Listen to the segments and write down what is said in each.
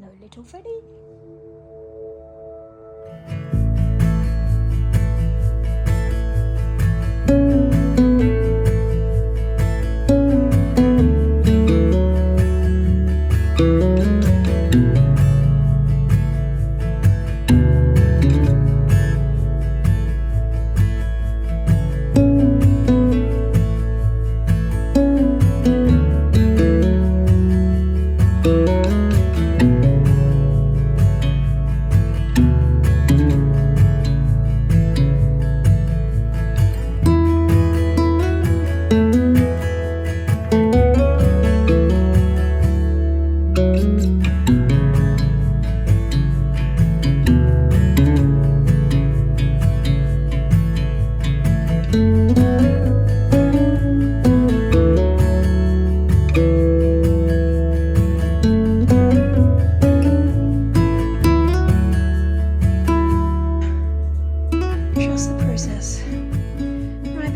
No, little Freddy.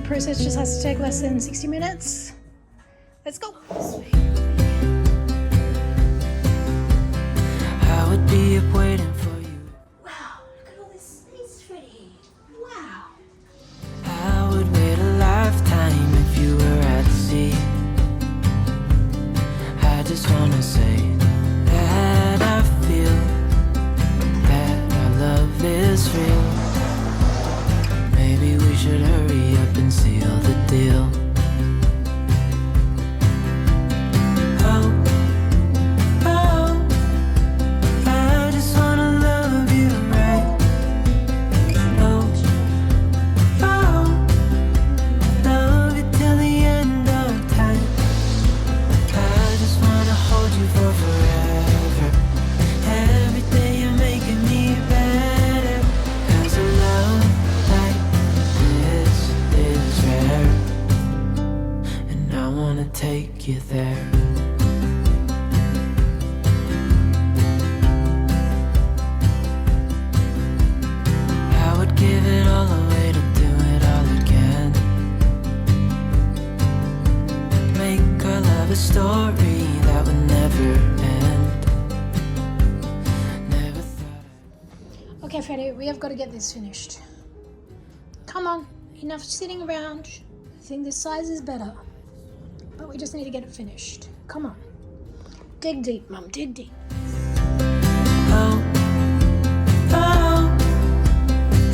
Process just has to take less than 60 minutes. Let's go. I would be up waiting for you. Wow, look at all this space, Freddy. Wow. I would wait a lifetime if you were at sea. I just wanna say that I feel that our love is real. Maybe we should hurry up and seal the deal. Oh, oh, I just wanna love you right. Oh, oh, love you till the end of time. I just wanna hold you for forever. Every day you're making me better. 'Cause a love like this is rare, and I wanna take you there. I would give it all away to do it all again. Make our love a story that would never end. Never thought Okay, Freddy, we have got to get this finished. Come on, enough sitting around. I think this size is better. But we just need to get it finished. Come on. Dig deep, Mum, dig deep. oh, oh,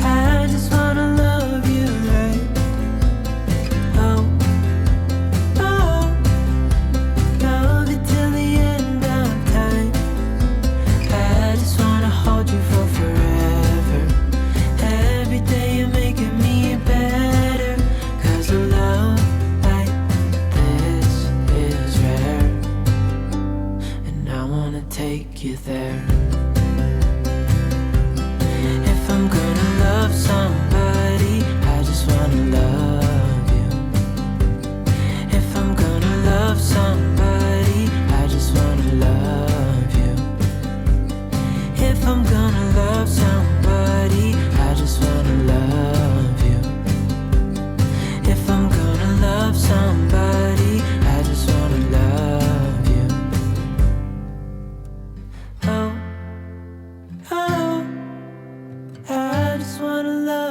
I just wanna love you right. Oh, oh, love you till the end of time. I just wanna hold you for forever. Every day you're making me better. 'Cause a love like this is rare, and I wanna take you there. If I'm gonna love somebody, I just wanna love you. If I'm gonna love somebody, I just wanna love you. If I'm gonna love somebody, I just wanna love you. If I'm gonna love somebody, I just wanna love you. Oh, oh, I just wanna love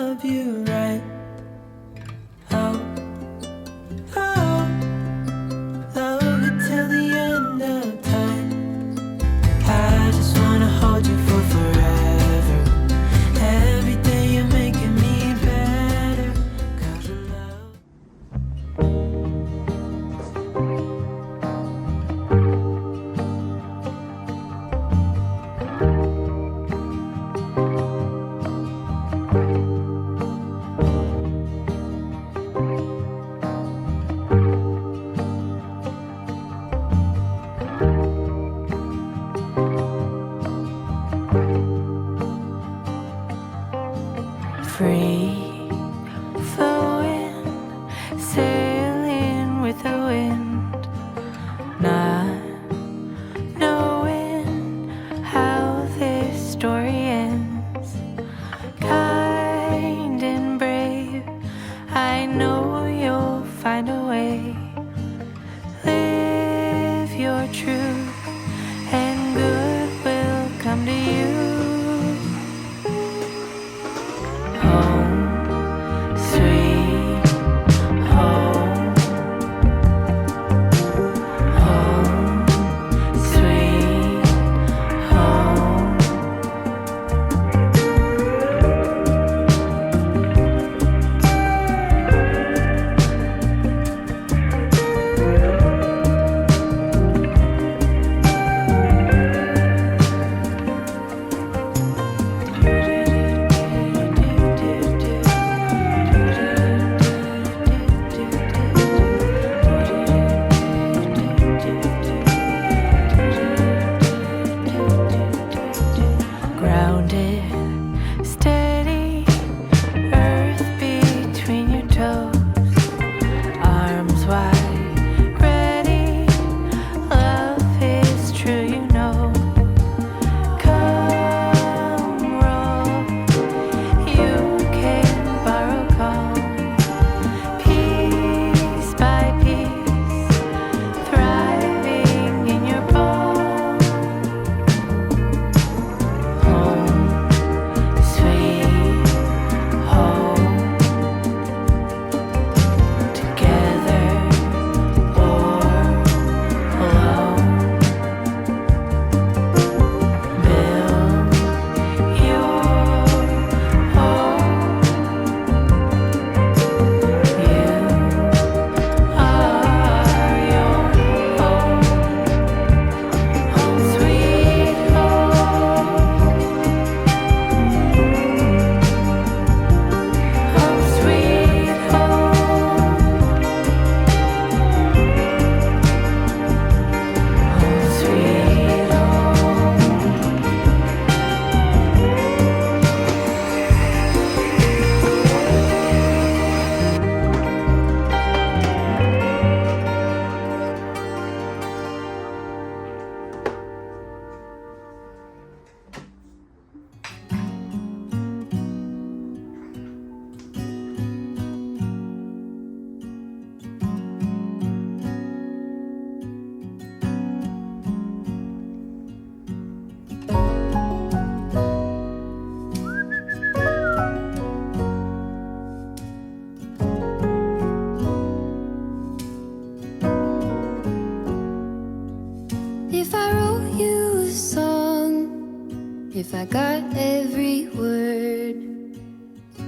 If I got every word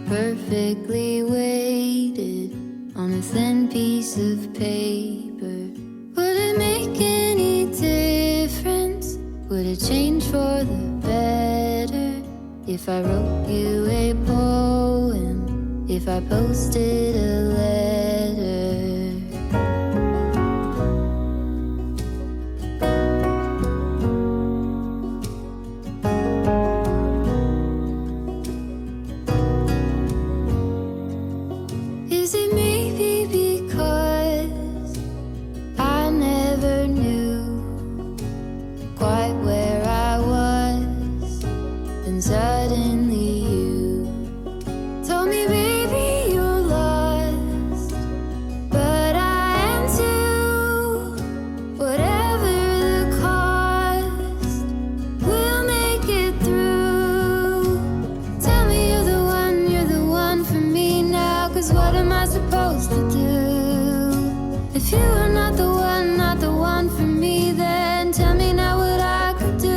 perfectly weighted on a thin piece of paper, would it make any difference? Would it change for the better if I wrote you a poem, if I posted a letter? Is it maybe because I never knew quite where I was, then suddenly you told me, baby, you're lost, but I am too. Whatever the cost, we'll make it through. Tell me you're the one for me now, 'cause what am I supposed to do? If you are not the one for me, then tell me now what I could do.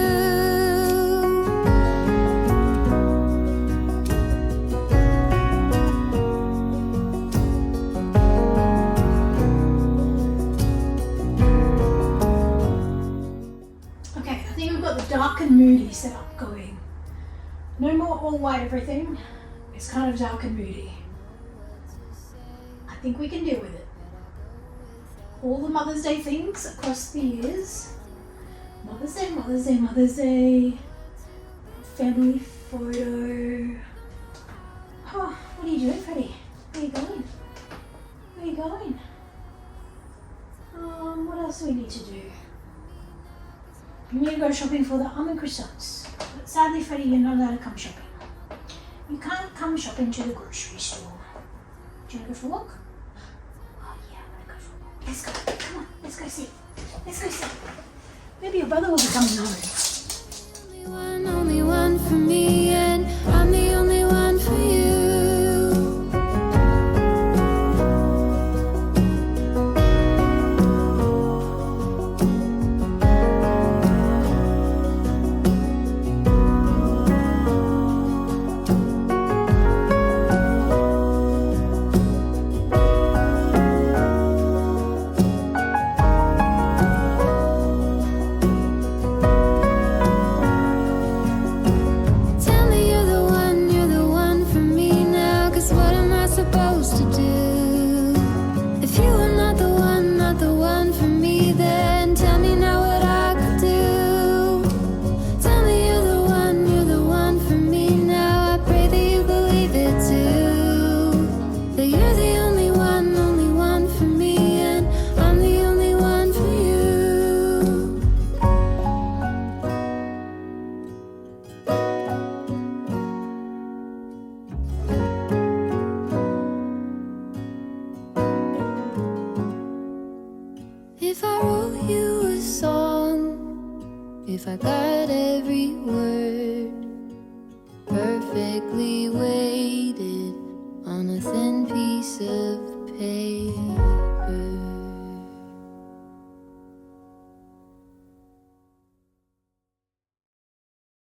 Okay, I think we've got the dark and moody setup going. No more all white everything. It's kind of dark and moody. I think we can deal with it. All the Mother's Day things across the years. Mother's Day, Mother's Day, Mother's Day. Family photo. Oh, what are you doing, Freddie? Where are you going? Where are you going? What else do we need to do? We need to go shopping for the almond croissants. But sadly, Freddie, you're not allowed to come shopping. You can't come shopping to the grocery store. Do you want to go for a walk? Oh yeah, I want to go for a walk. Let's go. Come on, let's go see. Let's go see. Maybe your brother will be coming home.